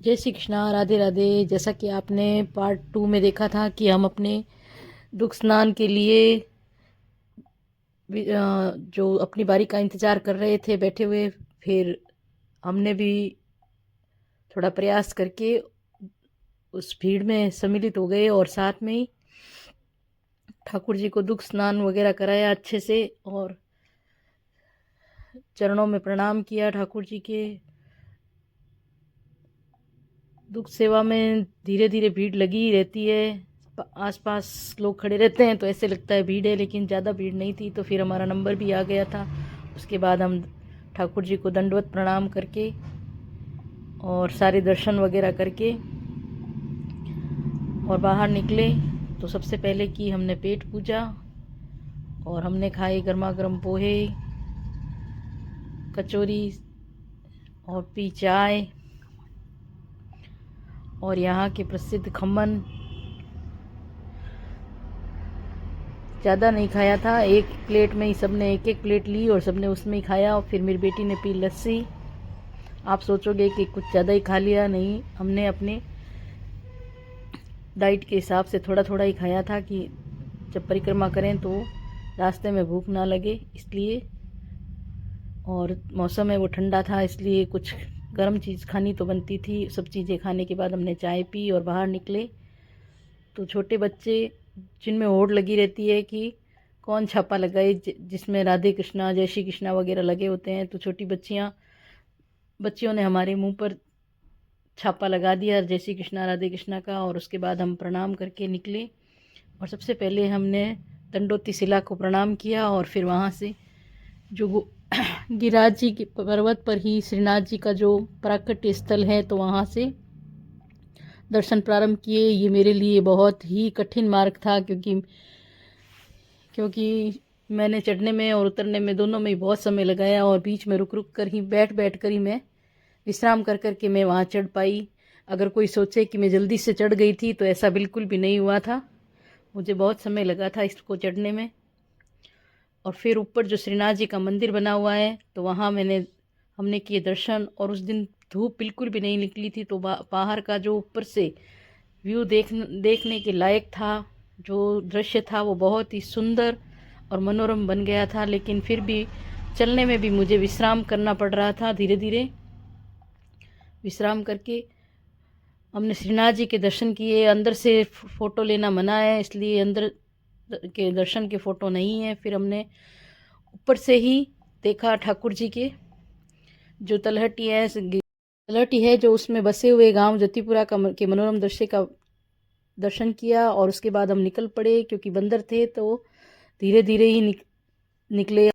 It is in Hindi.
जय श्री कृष्णा, राधे राधे। जैसा कि आपने पार्ट 2 में देखा था कि हम अपने दुख स्नान के लिए जो अपनी बारी का इंतज़ार कर रहे थे बैठे हुए, फिर हमने भी थोड़ा प्रयास करके उस भीड़ में सम्मिलित हो गए और साथ में ही ठाकुर जी को दुख स्नान वगैरह कराया अच्छे से और चरणों में प्रणाम किया ठाकुर जी के। दुख सेवा में धीरे धीरे भीड़ लगी ही रहती है, आसपास लोग खड़े रहते हैं तो ऐसे लगता है भीड़ है, लेकिन ज़्यादा भीड़ नहीं थी। तो फिर हमारा नंबर भी आ गया था। उसके बाद हम ठाकुर जी को दंडवत प्रणाम करके और सारे दर्शन वगैरह करके और बाहर निकले। तो सबसे पहले की हमने पेट पूजा और हमने खाए गर्मा गर्म पोहे, कचौरी और पी चाय और यहाँ के प्रसिद्ध खम्मन। ज़्यादा नहीं खाया था, एक प्लेट में ही सबने एक एक प्लेट ली और सबने उसमें ही खाया। और फिर मेरी बेटी ने पी लस्सी। आप सोचोगे कि कुछ ज़्यादा ही खा लिया, नहीं, हमने अपने डाइट के हिसाब से थोड़ा थोड़ा ही खाया था कि जब परिक्रमा करें तो रास्ते में भूख ना लगे इसलिए। और मौसम है वो ठंडा था, इसलिए कुछ गर्म चीज़ खानी तो बनती थी। सब चीज़ें खाने के बाद हमने चाय पी और बाहर निकले। तो छोटे बच्चे जिनमें होड़ लगी रहती है कि कौन छापा लगाए, जिसमें राधे कृष्णा जय श्री कृष्णा वगैरह लगे होते हैं, तो छोटी बच्चियों ने हमारे मुंह पर छापा लगा दिया जय श्री कृष्णा राधे कृष्णा का। और उसके बाद हम प्रणाम करके निकले और सबसे पहले हमने दंडोती शिला को प्रणाम किया और फिर वहाँ से जो गिरिराज जी के पर्वत पर ही श्रीनाथ जी का जो प्राकट्य स्थल है, तो वहाँ से दर्शन प्रारंभ किए। ये मेरे लिए बहुत ही कठिन मार्ग था क्योंकि मैंने चढ़ने में और उतरने में दोनों में ही बहुत समय लगाया और बीच में रुक रुक कर ही बैठ कर ही मैं विश्राम कर के मैं वहाँ चढ़ पाई। अगर कोई सोचे कि मैं जल्दी से चढ़ गई थी तो ऐसा बिल्कुल भी नहीं हुआ था, मुझे बहुत समय लगा था इसको चढ़ने में। और फिर ऊपर जो श्रीनाथ जी का मंदिर बना हुआ है तो वहाँ हमने किए दर्शन। और उस दिन धूप बिल्कुल भी नहीं निकली थी, तो बाहर का जो ऊपर से व्यू देखने के लायक था। जो दृश्य था वो बहुत ही सुंदर और मनोरम बन गया था। लेकिन फिर भी चलने में भी मुझे विश्राम करना पड़ रहा था। धीरे धीरे विश्राम करके हमने श्रीनाथ जी के दर्शन किए। अंदर से फ़ोटो लेना मना है, इसलिए अंदर के दर्शन के फ़ोटो नहीं है। फिर हमने ऊपर से ही देखा ठाकुर जी के जो तलहटी है जो उसमें बसे हुए गांव जतिपुरा के मनोरम दृश्य का दर्शन किया। और उसके बाद हम निकल पड़े, क्योंकि बंदर थे तो धीरे धीरे ही निकले।